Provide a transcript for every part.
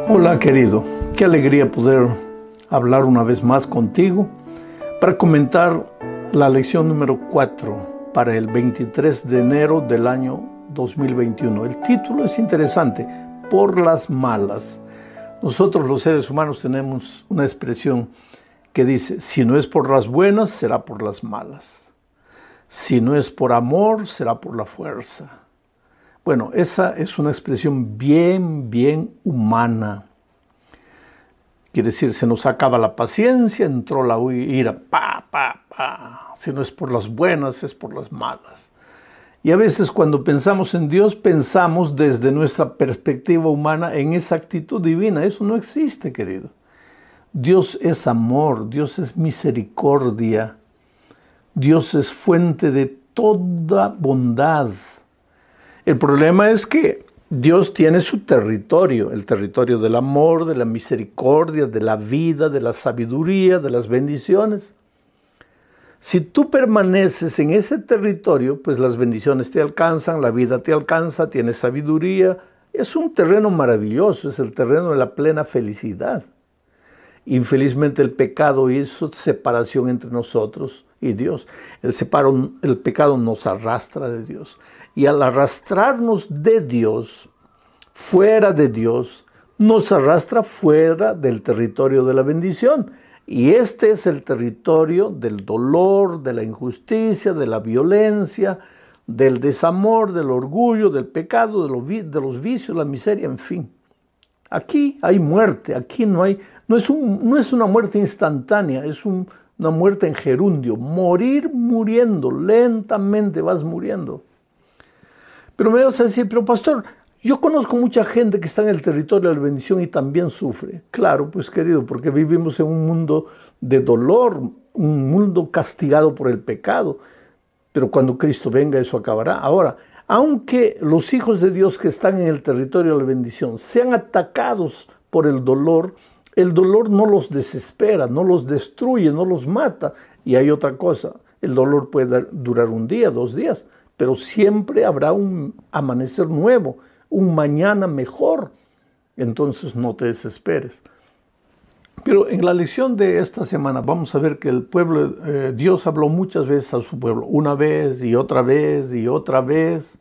Hola querido, qué alegría poder hablar una vez más contigo para comentar la lección número 4 para el 23 de enero del año 2021. El título es interesante, por las malas. Nosotros los seres humanos tenemos una expresión que dice, si no es por las buenas, será por las malas. Si no es por amor, será por la fuerza. Bueno, esa es una expresión bien humana. Quiere decir, se nos acaba la paciencia, entró la ira, Si no es por las buenas, es por las malas. Y a veces cuando pensamos en Dios, pensamos desde nuestra perspectiva humana en esa actitud divina. Eso no existe, querido. Dios es amor, Dios es misericordia. Dios es fuente de toda bondad. El problema es que Dios tiene su territorio, el territorio del amor, de la misericordia, de la vida, de la sabiduría, de las bendiciones. Si tú permaneces en ese territorio, pues las bendiciones te alcanzan, la vida te alcanza, tienes sabiduría. Es un terreno maravilloso, es el terreno de la plena felicidad. Infelizmente el pecado hizo separación entre nosotros y Dios. El pecado nos arrastra de Dios. Y al arrastrarnos de Dios, fuera de Dios, nos arrastra fuera del territorio de la bendición. Y este es el territorio del dolor, de la injusticia, de la violencia, del desamor, del orgullo, del pecado, de los vicios, la miseria, en fin. Aquí hay muerte, aquí no es una muerte instantánea, es una muerte en gerundio. Morir muriendo, lentamente vas muriendo. Pero me vas a decir, pero pastor, yo conozco mucha gente que está en el territorio de la bendición y también sufre. Claro, pues querido, porque vivimos en un mundo de dolor, un mundo castigado por el pecado. Pero cuando Cristo venga eso acabará. Ahora, aunque los hijos de Dios que están en el territorio de la bendición sean atacados por el dolor no los desespera, no los destruye, no los mata. Y hay otra cosa, el dolor puede durar un día, 2 días, pero siempre habrá un amanecer nuevo, un mañana mejor. Entonces no te desesperes. Pero en la lección de esta semana vamos a ver que el pueblo, Dios habló muchas veces a su pueblo, una vez y otra vez y otra vez.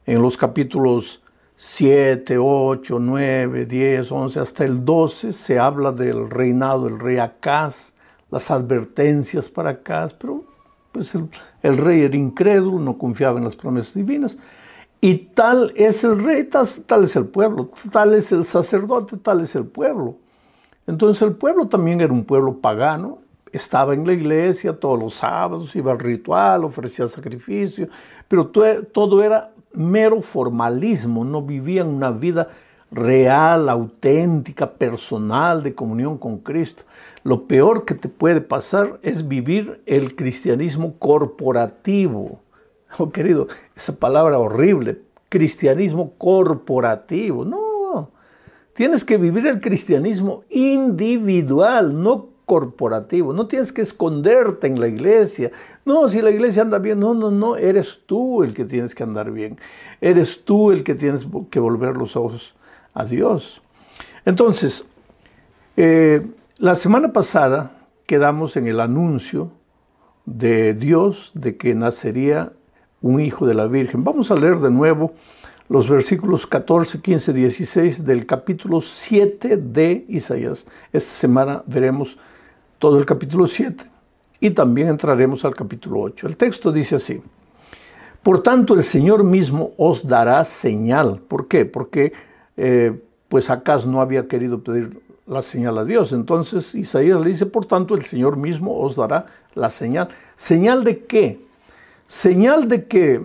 En los capítulos 7, 8, 9, 10, 11, hasta el 12 se habla del reinado del rey Acaz, las advertencias para Acaz, pero pues el rey era incrédulo, no confiaba en las promesas divinas. Y tal es el rey, tal es el pueblo, tal es el sacerdote, tal es el pueblo. Entonces el pueblo también era un pueblo pagano, estaba en la iglesia todos los sábados, iba al ritual, ofrecía sacrificio, pero todo era mero formalismo, no vivían una vida real, auténtica, personal, de comunión con Cristo. Lo peor que te puede pasar es vivir el cristianismo corporativo. Oh, querido, esa palabra horrible, cristianismo corporativo. No, tienes que vivir el cristianismo individual, no corporativo. No tienes que esconderte en la iglesia. No, si la iglesia anda bien, no, eres tú el que tienes que andar bien. Eres tú el que tienes que volver los ojos a Dios. Entonces, la semana pasada quedamos en el anuncio de Dios de que nacería un hijo de la Virgen. Vamos a leer de nuevo los versículos 14, 15, 16 del capítulo 7 de Isaías. Esta semana veremos todo el capítulo 7 y también entraremos al capítulo 8. El texto dice así: por tanto, el Señor mismo os dará señal. ¿Por qué? Porque pues Acaz no había querido pedir la señal a Dios. Entonces Isaías le dice, por tanto, el Señor mismo os dará la señal. ¿Señal de qué? Señal de que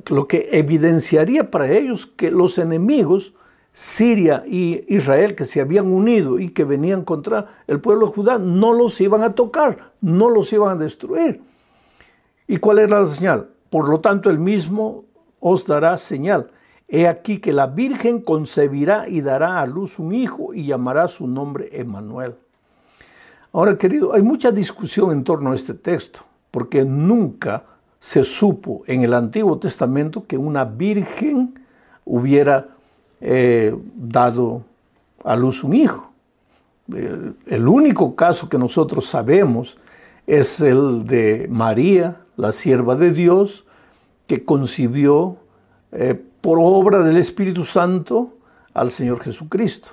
lo que evidenciaría para ellos que los enemigos, Siria y Israel, que se habían unido y que venían contra el pueblo de Judá, no los iban a tocar, no los iban a destruir. ¿Y cuál era la señal? Por lo tanto, él mismo os dará señal. He aquí que la Virgen concebirá y dará a luz un hijo y llamará su nombre Emmanuel. Ahora, querido, hay mucha discusión en torno a este texto, porque nunca se supo en el Antiguo Testamento que una virgen hubiera dado a luz un hijo. El único caso que nosotros sabemos es el de María, la sierva de Dios, que concibió por obra del Espíritu Santo al Señor Jesucristo.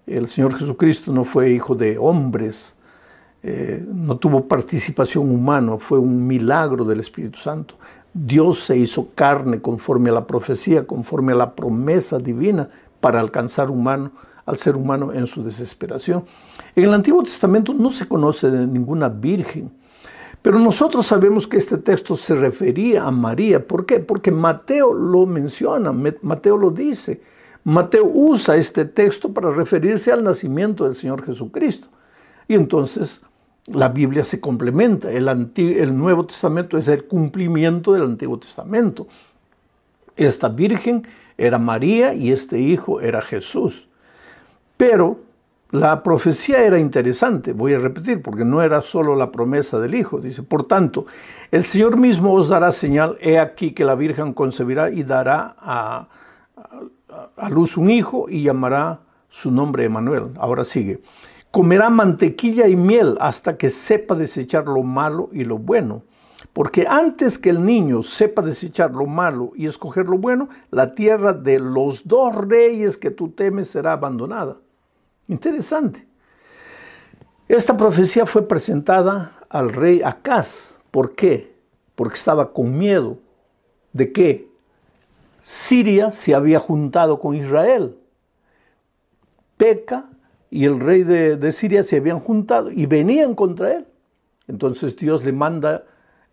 El Señor Jesucristo no fue hijo de hombres, no tuvo participación humana, fue un milagro del Espíritu Santo. Dios se hizo carne conforme a la profecía, conforme a la promesa divina para alcanzar al ser humano en su desesperación. En el Antiguo Testamento no se conoce de ninguna virgen, pero nosotros sabemos que este texto se refería a María. ¿Por qué? Porque Mateo lo menciona, Mateo lo dice. Mateo usa este texto para referirse al nacimiento del Señor Jesucristo. Y entonces la Biblia se complementa. El Nuevo Testamento es el cumplimiento del Antiguo Testamento. Esta virgen era María y este hijo era Jesús. Pero la profecía era interesante, voy a repetir, porque no era solo la promesa del hijo. Dice, por tanto, el Señor mismo os dará señal, he aquí que la virgen concebirá y dará a luz un hijo y llamará su nombre Emmanuel. Ahora sigue. Comerá mantequilla y miel hasta que sepa desechar lo malo y lo bueno. Porque antes que el niño sepa desechar lo malo y escoger lo bueno, la tierra de los dos reyes que tú temes será abandonada. Interesante. Esta profecía fue presentada al rey Acaz. ¿Por qué? Porque estaba con miedo de que Siria se había juntado con Israel. Peca y el rey de Siria se habían juntado y venían contra él. Entonces Dios le manda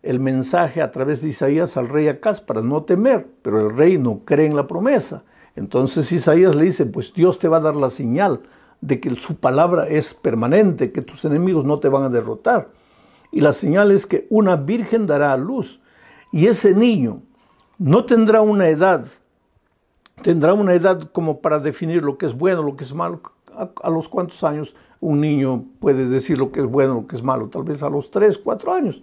el mensaje a través de Isaías al rey Acaz para no temer, pero el rey no cree en la promesa. Entonces Isaías le dice, pues Dios te va a dar la señal de que su palabra es permanente, que tus enemigos no te van a derrotar. Y la señal es que una virgen dará a luz y ese niño no tendrá una edad como para definir lo que es bueno, lo que es malo. ¿A los cuántos años un niño puede decir lo que es bueno, lo que es malo? Tal vez a los 3, 4 años.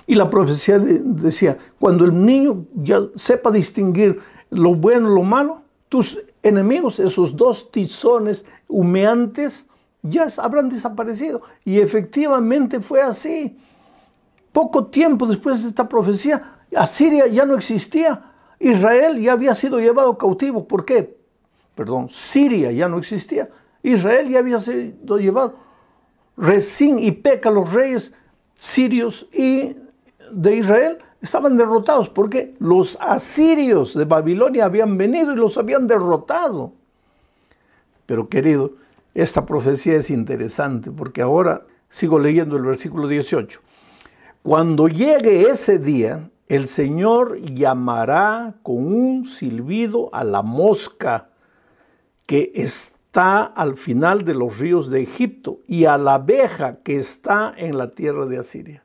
Y la profecía decía, cuando el niño ya sepa distinguir lo bueno y lo malo, tus enemigos, esos dos tizones humeantes, ya habrán desaparecido. Y efectivamente fue así. Poco tiempo después de esta profecía, Asiria ya no existía. Israel ya había sido llevado cautivo. ¿Por qué? Siria ya no existía. Israel ya había sido llevado. Resín y Peca, los reyes sirios y de Israel, estaban derrotados porque los asirios de Babilonia habían venido y los habían derrotado. Pero querido, esta profecía es interesante porque ahora sigo leyendo el versículo 18. Cuando llegue ese día, el Señor llamará con un silbido a la mosca que está al final de los ríos de Egipto y a la abeja que está en la tierra de Asiria.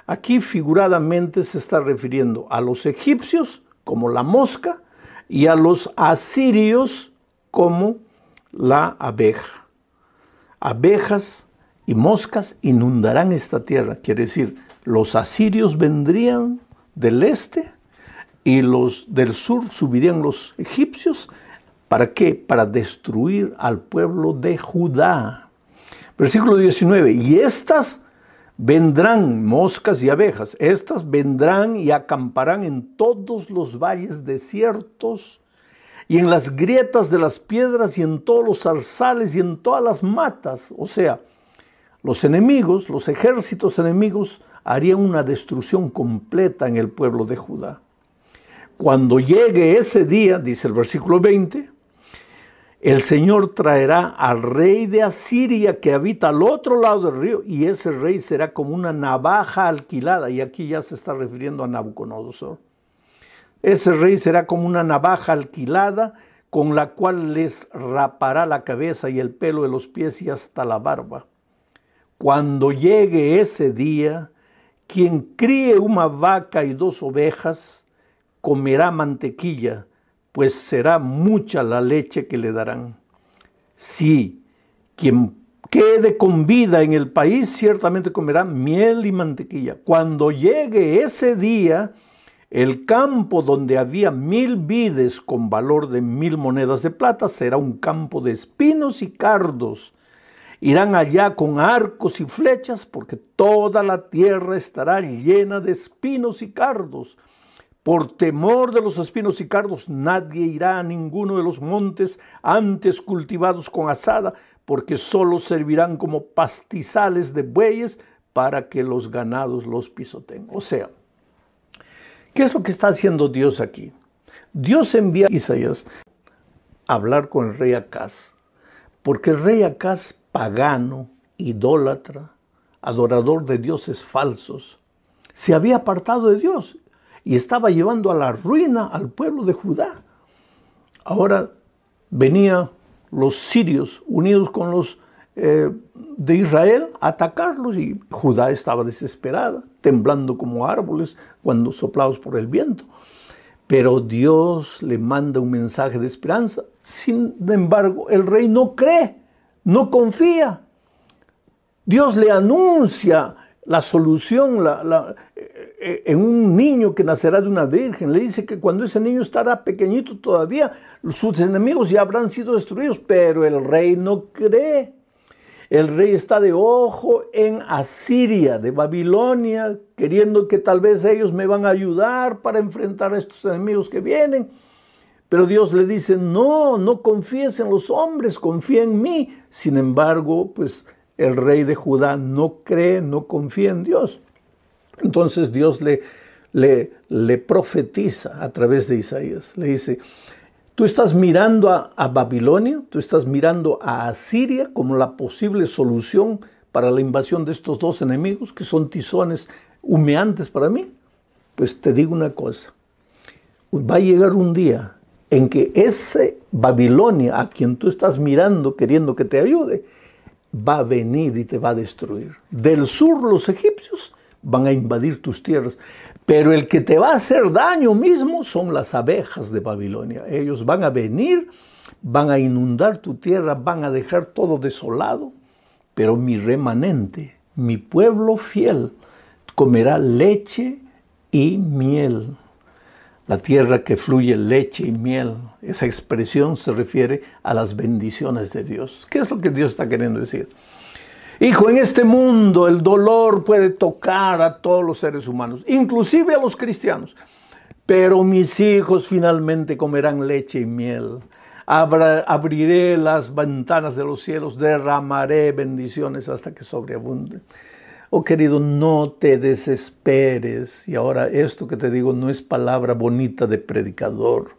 Aquí figuradamente se está refiriendo a los egipcios como la mosca y a los asirios como la abeja. Abejas y moscas inundarán esta tierra. Quiere decir, los asirios vendrían del este y los del sur subirían los egipcios. ¿Para qué? Para destruir al pueblo de Judá. Versículo 19. Y estas vendrán, moscas y abejas, estas vendrán y acamparán en todos los valles desiertos y en las grietas de las piedras y en todos los zarzales y en todas las matas. O sea, los enemigos, los ejércitos enemigos harían una destrucción completa en el pueblo de Judá. Cuando llegue ese día, dice el versículo 20, el Señor traerá al rey de Asiria que habita al otro lado del río y ese rey será como una navaja alquilada. Y aquí ya se está refiriendo a Nabucodonosor. Ese rey será como una navaja alquilada con la cual les rapará la cabeza y el pelo de los pies y hasta la barba. Cuando llegue ese día, quien críe una vaca y 2 ovejas comerá mantequilla, pues será mucha la leche que le darán. Sí, quien quede con vida en el país ciertamente comerá miel y mantequilla. Cuando llegue ese día, El campo donde había 1000 vides con valor de 1000 monedas de plata será un campo de espinos y cardos. Irán allá con arcos y flechas, porque toda la tierra estará llena de espinos y cardos. Por temor de los espinos y cardos, nadie irá a ninguno de los montes antes cultivados con azada, porque solo servirán como pastizales de bueyes para que los ganados los pisoteen. O sea, ¿qué es lo que está haciendo Dios aquí? Dios envía a Isaías a hablar con el rey Acaz, porque el rey Acaz, pagano, idólatra, adorador de dioses falsos, se había apartado de Dios y estaba llevando a la ruina al pueblo de Judá. Ahora venían los sirios unidos con los de Israel a atacarlos, y Judá estaba desesperada, temblando como árboles cuando soplados por el viento. Pero Dios le manda un mensaje de esperanza. Sin embargo, el rey no cree, no confía. Dios le anuncia la solución en un niño que nacerá de una virgen. Le dice que cuando ese niño estará pequeñito todavía, sus enemigos ya habrán sido destruidos, pero el rey no cree. El rey está de ojo en Asiria, de Babilonia, queriendo que tal vez ellos me van a ayudar para enfrentar a estos enemigos que vienen. Pero Dios le dice, no confíes en los hombres, confía en mí. Sin embargo, pues el rey de Judá no cree, no confía en Dios. Entonces Dios le profetiza a través de Isaías. Le dice, tú estás mirando a Babilonia, tú estás mirando a Asiria como la posible solución para la invasión de estos dos enemigos, que son tizones humeantes para mí. Pues te digo una cosa, va a llegar un día en que ese Babilonia a quien tú estás mirando, queriendo que te ayude, va a venir y te va a destruir. Del sur los egipcios van a invadir tus tierras, pero el que te va a hacer daño mismo son las abejas de Babilonia. Ellos van a venir, van a inundar tu tierra, van a dejar todo desolado, pero mi remanente, mi pueblo fiel, comerá leche y miel. La tierra que fluye leche y miel, esa expresión se refiere a las bendiciones de Dios. ¿Qué es lo que Dios está queriendo decir? Hijo, en este mundo el dolor puede tocar a todos los seres humanos, inclusive a los cristianos. Pero mis hijos finalmente comerán leche y miel. Abriré las ventanas de los cielos, derramaré bendiciones hasta que sobreabunden. Oh querido, no te desesperes. Y ahora esto que te digo no es palabra bonita de predicador.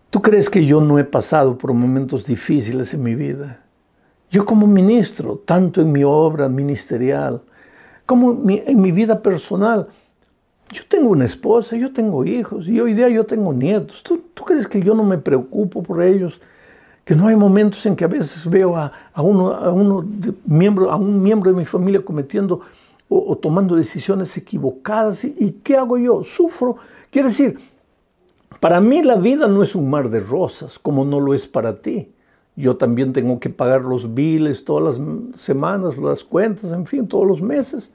¿Tú crees que yo no he pasado por momentos difíciles en mi vida? Yo como ministro, tanto en mi obra ministerial como en mi vida personal, yo tengo una esposa, yo tengo hijos y hoy día yo tengo nietos. ¿Tú crees que yo no me preocupo por ellos? Que no hay momentos en que a veces veo a un miembro de mi familia cometiendo o tomando decisiones equivocadas. ¿Y qué hago yo? Sufro. Quiere decir, para mí la vida no es un mar de rosas, como no lo es para ti. Yo también tengo que pagar los biles todas las semanas, las cuentas, en fin, todos los meses.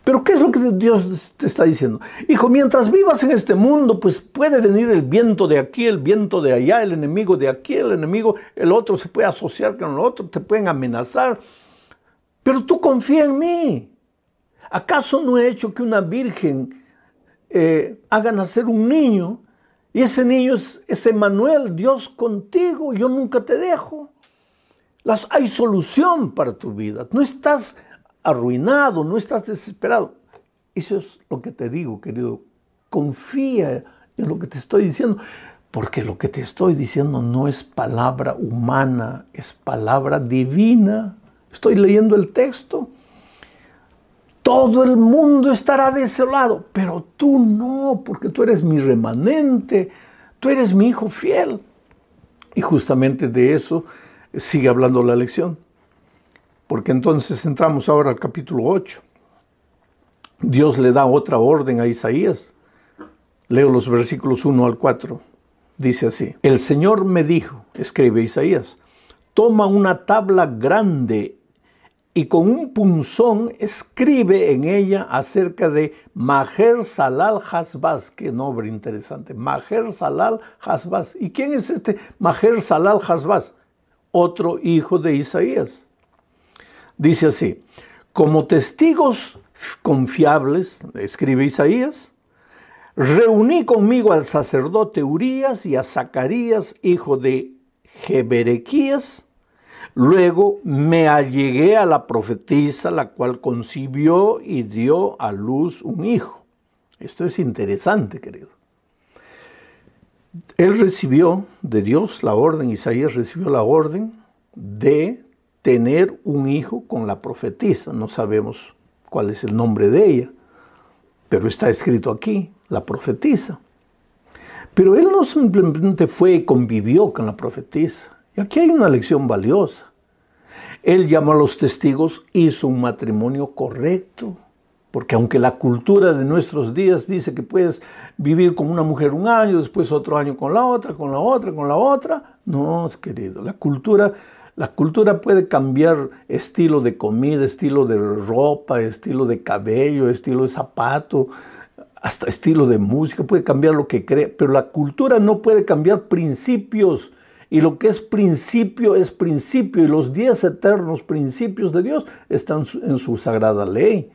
Pero ¿qué es lo que Dios te está diciendo? Hijo, mientras vivas en este mundo, pues puede venir el viento de aquí, el viento de allá, el enemigo de aquí, el enemigo, el otro se puede asociar con el otro, te pueden amenazar. Pero tú confía en mí. ¿Acaso no he hecho que una virgen haga nacer un niño? Y ese niño es Emmanuel, Dios contigo, yo nunca te dejo. Hay solución para tu vida, no estás arruinado, no estás desesperado. Eso es lo que te digo, querido. Confía en lo que te estoy diciendo, porque lo que te estoy diciendo no es palabra humana, es palabra divina. Estoy leyendo el texto. Todo el mundo estará desolado, pero tú no, porque tú eres mi remanente, tú eres mi hijo fiel. Y justamente de eso sigue hablando la lección. Porque entonces entramos ahora al capítulo 8. Dios le da otra orden a Isaías. Leo los versículos 1 al 4. Dice así: el Señor me dijo, escribe Isaías, toma una tabla grande y con un punzón escribe en ella acerca de Maher Salal Hasbaz. Qué nombre interesante, Maher Salal Hasbaz. ¿Y quién es este Maher Salal Hasbaz? Otro hijo de Isaías. Dice así: como testigos confiables, escribe Isaías, reuní conmigo al sacerdote Urías y a Zacarías, hijo de Jeberequías. Luego me allegué a la profetisa, la cual concibió y dio a luz un hijo. Esto es interesante, querido. Él recibió de Dios la orden, Isaías recibió la orden de tener un hijo con la profetisa. No sabemos cuál es el nombre de ella, pero está escrito aquí, la profetisa. Pero él no simplemente fue y convivió con la profetisa. Y aquí hay una lección valiosa. Él llamó a los testigos, hizo un matrimonio correcto. Porque aunque la cultura de nuestros días dice que puedes vivir con una mujer un año, después otro año con la otra, con la otra, con la otra. No, querido, la cultura puede cambiar estilo de comida, estilo de ropa, estilo de cabello, estilo de zapato, hasta estilo de música, puede cambiar lo que cree, pero la cultura no puede cambiar principios. Y lo que es principio, y los 10 eternos principios de Dios están en su sagrada ley.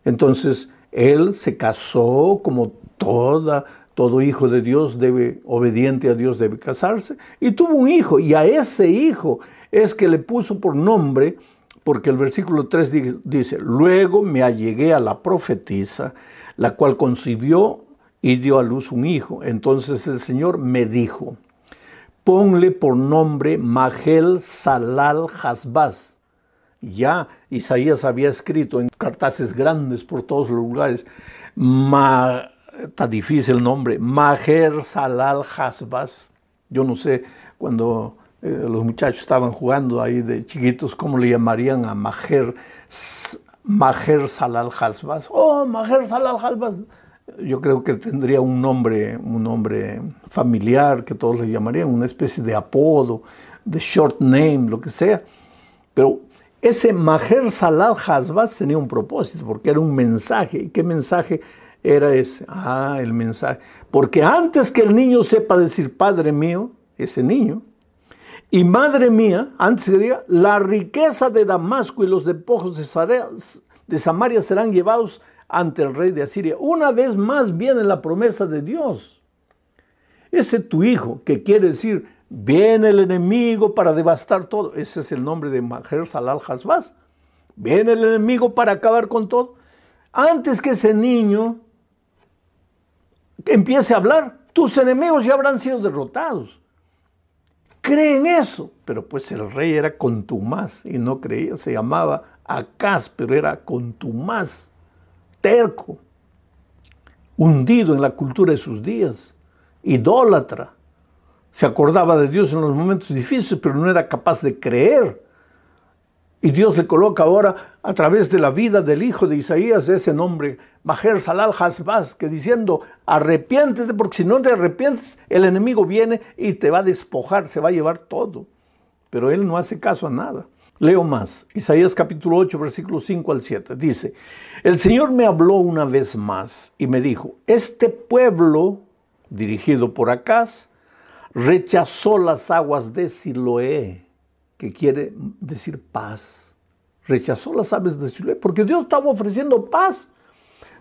Entonces, él se casó como todo hijo de Dios obediente a Dios debe casarse, y tuvo un hijo, y a ese hijo es que le puso por nombre, porque el versículo 3 dice, luego me allegué a la profetisa, la cual concibió y dio a luz un hijo. Entonces el Señor me dijo, ponle por nombre Maher Salal Hasbaz. Ya Isaías había escrito en cartaces grandes por todos los lugares, está difícil el nombre, Maher Salal Hasbaz. Yo no sé, cuando los muchachos estaban jugando ahí de chiquitos, ¿cómo le llamarían a Maher Salal Hasbaz? Oh, Maher Salal Hasbaz. Yo creo que tendría un nombre familiar que todos le llamarían, una especie de apodo, de short name, lo que sea. Pero ese Maher Salal Hasbaz tenía un propósito, porque era un mensaje. ¿Y qué mensaje era ese? El mensaje. Porque antes que el niño sepa decir Padre mío, ese niño, y Madre mía, antes que diga, la riqueza de Damasco y los despojos de Samaria serán llevados ante el rey de Asiria. Una vez más viene la promesa de Dios. Ese tu hijo, que quiere decir, viene el enemigo para devastar todo. Ese es el nombre de Maher Salal Hasbaz. Viene el enemigo para acabar con todo. Antes que ese niño empiece a hablar, tus enemigos ya habrán sido derrotados. Cree en eso. Pero pues el rey era contumaz y no creía. Se llamaba Acaz, pero era contumaz, terco, hundido en la cultura de sus días, idólatra. Se acordaba de Dios en los momentos difíciles, pero no era capaz de creer. Y Dios le coloca ahora, a través de la vida del hijo de Isaías, ese nombre, Maher Salal Hasbaz, que diciendo, arrepiéntete, porque si no te arrepientes, el enemigo viene y te va a despojar, se va a llevar todo. Pero él no hace caso a nada. Leo más, Isaías capítulo 8, versículos 5 al 7, dice, el Señor me habló una vez más y me dijo, este pueblo, dirigido por Acaz, rechazó las aguas de Siloé, que quiere decir paz. Rechazó las aguas de Siloé, porque Dios estaba ofreciendo paz.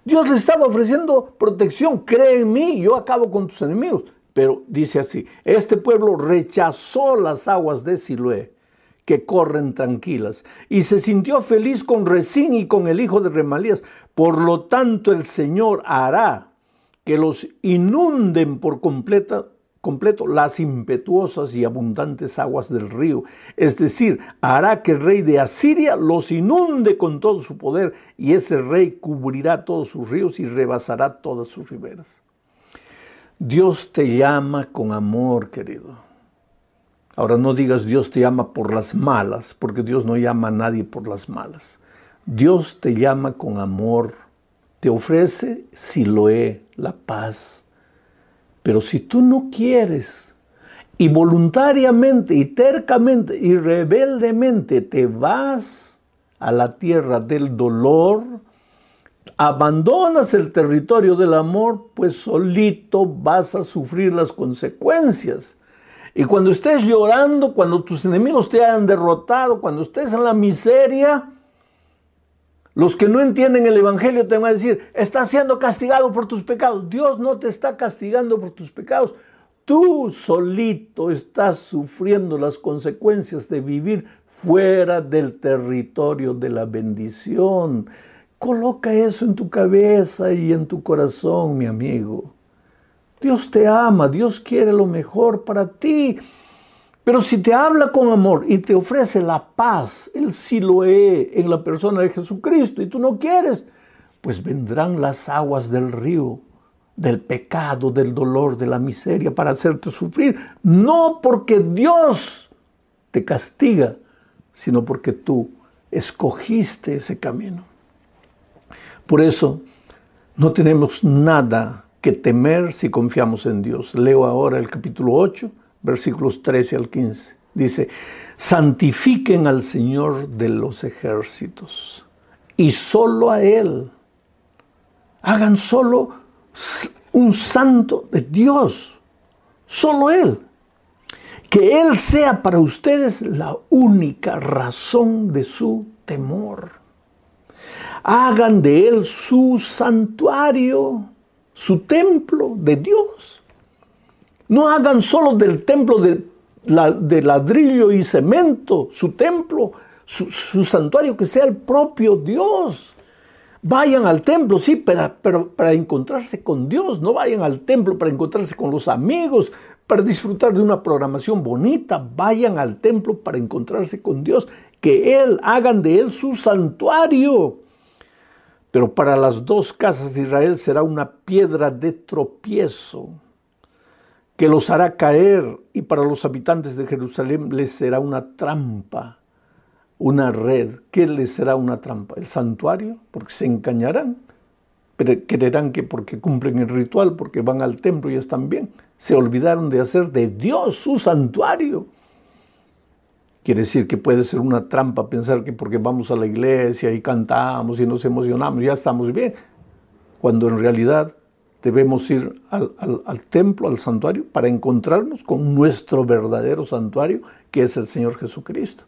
Dios le estaba ofreciendo protección. Cree en mí, yo acabo con tus enemigos. Pero dice así, este pueblo rechazó las aguas de Siloé, que corren tranquilas, y se sintió feliz con Rezín y con el hijo de Remalías. Por lo tanto, el Señor hará que los inunden por completo las impetuosas y abundantes aguas del río. Es decir, hará que el rey de Asiria los inunde con todo su poder, y ese rey cubrirá todos sus ríos y rebasará todas sus riberas. Dios te llama con amor, querido. Ahora no digas Dios te llama por las malas, porque Dios no llama a nadie por las malas. Dios te llama con amor, te ofrece Siloé, la paz. Pero si tú no quieres, y voluntariamente, y tercamente, y rebeldemente te vas a la tierra del dolor, abandonas el territorio del amor, pues solito vas a sufrir las consecuencias. Y cuando estés llorando, cuando tus enemigos te hayan derrotado, cuando estés en la miseria, los que no entienden el evangelio te van a decir, estás siendo castigado por tus pecados. Dios no te está castigando por tus pecados. Tú solito estás sufriendo las consecuencias de vivir fuera del territorio de la bendición. Coloca eso en tu cabeza y en tu corazón, mi amigo. Dios te ama, Dios quiere lo mejor para ti. Pero si te habla con amor y te ofrece la paz, el Siloé en la persona de Jesucristo, y tú no quieres, pues vendrán las aguas del río, del pecado, del dolor, de la miseria, para hacerte sufrir. No porque Dios te castiga, sino porque tú escogiste ese camino. Por eso no tenemos nada que temer si confiamos en Dios. Leo ahora el capítulo 8, versículos 13 al 15. Dice, santifiquen al Señor de los ejércitos y solo a Él. Hagan solo un santo de Dios, solo Él. Que Él sea para ustedes la única razón de su temor. Hagan de Él su santuario, su templo de Dios. No hagan solo del templo de ladrillo y cemento, su templo, su santuario, que sea el propio Dios. Vayan al templo, sí, pero para encontrarse con Dios. No vayan al templo para encontrarse con los amigos, para disfrutar de una programación bonita. Vayan al templo para encontrarse con Dios. Que hagan de Él su santuario. Pero para las dos casas de Israel será una piedra de tropiezo que los hará caer, y para los habitantes de Jerusalén les será una trampa, una red. ¿Qué les será una trampa? El santuario, porque se engañarán, pero creerán que porque cumplen el ritual, porque van al templo y están bien, se olvidaron de hacer de Dios su santuario. Quiere decir que puede ser una trampa pensar que porque vamos a la iglesia y cantamos y nos emocionamos, ya estamos bien, cuando en realidad debemos ir al templo, al santuario, para encontrarnos con nuestro verdadero santuario, que es el Señor Jesucristo.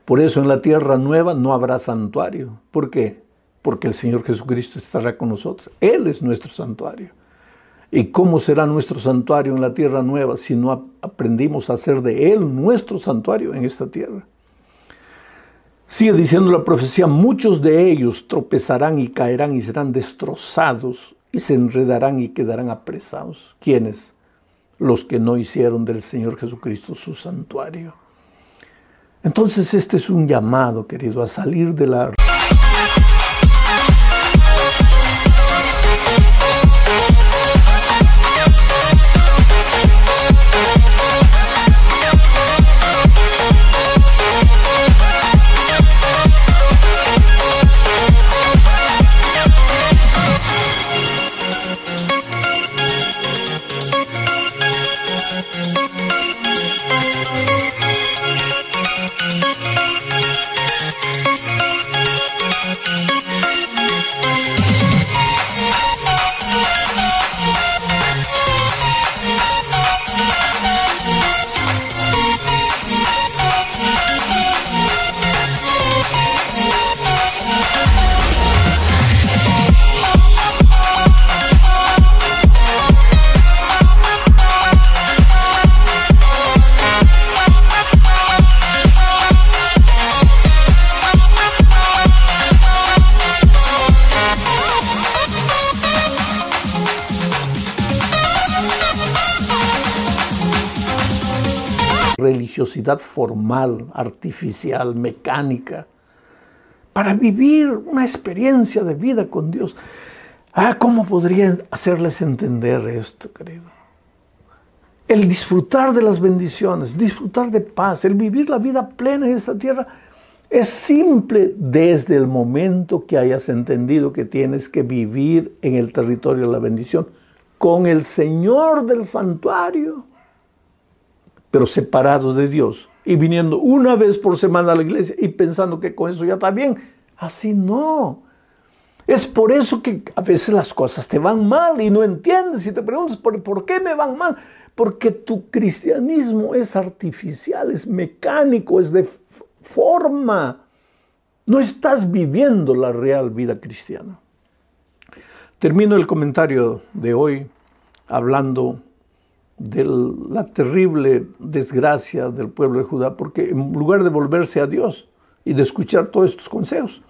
Por eso en la tierra nueva no habrá santuario. ¿Por qué? Porque el Señor Jesucristo estará con nosotros. Él es nuestro santuario. ¿Y cómo será nuestro santuario en la tierra nueva si no aprendimos a hacer de Él nuestro santuario en esta tierra? Sigue diciendo la profecía, muchos de ellos tropezarán y caerán y serán destrozados y se enredarán y quedarán apresados. ¿Quiénes? Los que no hicieron del Señor Jesucristo su santuario. Entonces este es un llamado, querido, a salir de la... religiosidad formal, artificial, mecánica, para vivir una experiencia de vida con Dios. ¿Cómo podría hacerles entender esto, querido? El disfrutar de las bendiciones, disfrutar de paz, el vivir la vida plena en esta tierra, es simple desde el momento que hayas entendido que tienes que vivir en el territorio de la bendición con el Señor del santuario. Pero separado de Dios, y viniendo una vez por semana a la iglesia y pensando que con eso ya está bien. Así no. Es por eso que a veces las cosas te van mal y no entiendes y te preguntas, ¿por qué me van mal? Porque tu cristianismo es artificial, es mecánico, es de forma. No estás viviendo la real vida cristiana. Termino el comentario de hoy hablando de la terrible desgracia del pueblo de Judá, porque en lugar de volverse a Dios y de escuchar todos estos consejos,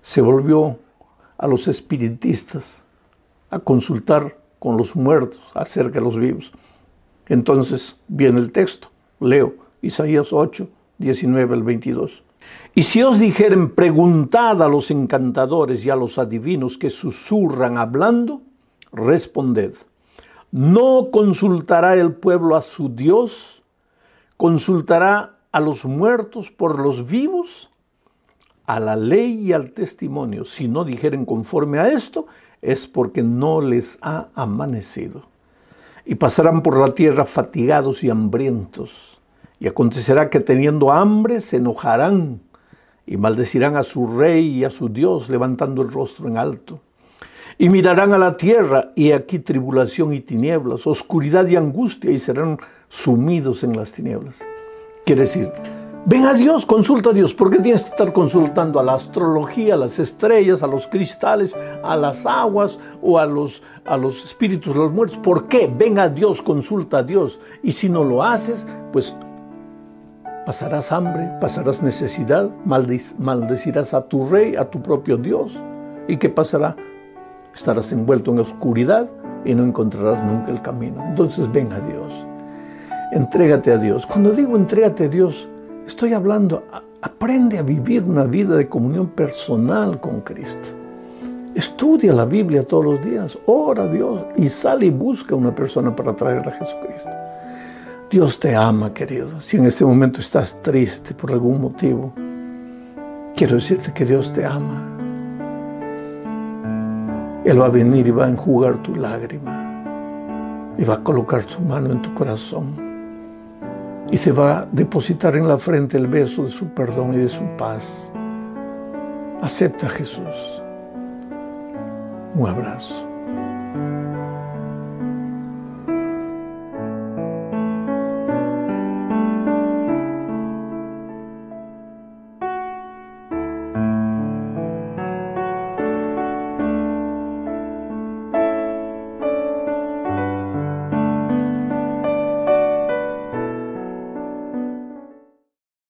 se volvió a los espiritistas a consultar con los muertos acerca de los vivos. Entonces viene el texto, leo Isaías 8, 19 al 22. Y si os dijeren, preguntad a los encantadores y a los adivinos que susurran hablando, responded, ¿no consultará el pueblo a su Dios? ¿Consultará a los muertos por los vivos? A la ley y al testimonio, si no dijeren conforme a esto, es porque no les ha amanecido. Y pasarán por la tierra fatigados y hambrientos. Y acontecerá que teniendo hambre se enojarán y maldecirán a su rey y a su Dios, levantando el rostro en alto. Y mirarán a la tierra, y aquí tribulación y tinieblas, oscuridad y angustia, y serán sumidos en las tinieblas. Quiere decir, ven a Dios, consulta a Dios. ¿Por qué tienes que estar consultando a la astrología, a las estrellas, a los cristales, a las aguas o a los espíritus de los muertos? ¿Por qué? Ven a Dios, consulta a Dios. Y si no lo haces, pues pasarás hambre, pasarás necesidad, maldecirás a tu rey, a tu propio Dios. ¿Y qué pasará? Estarás envuelto en oscuridad y no encontrarás nunca el camino. Entonces ven a Dios. Entrégate a Dios. Cuando digo entrégate a Dios, estoy hablando, aprende a vivir una vida de comunión personal con Cristo. Estudia la Biblia todos los días, ora a Dios y sale y busca una persona para traerla a Jesucristo. Dios te ama, querido. Si en este momento estás triste por algún motivo, quiero decirte que Dios te ama. Él va a venir y va a enjugar tu lágrima y va a colocar su mano en tu corazón. Y se va a depositar en la frente el beso de su perdón y de su paz. Acepta a Jesús. Un abrazo.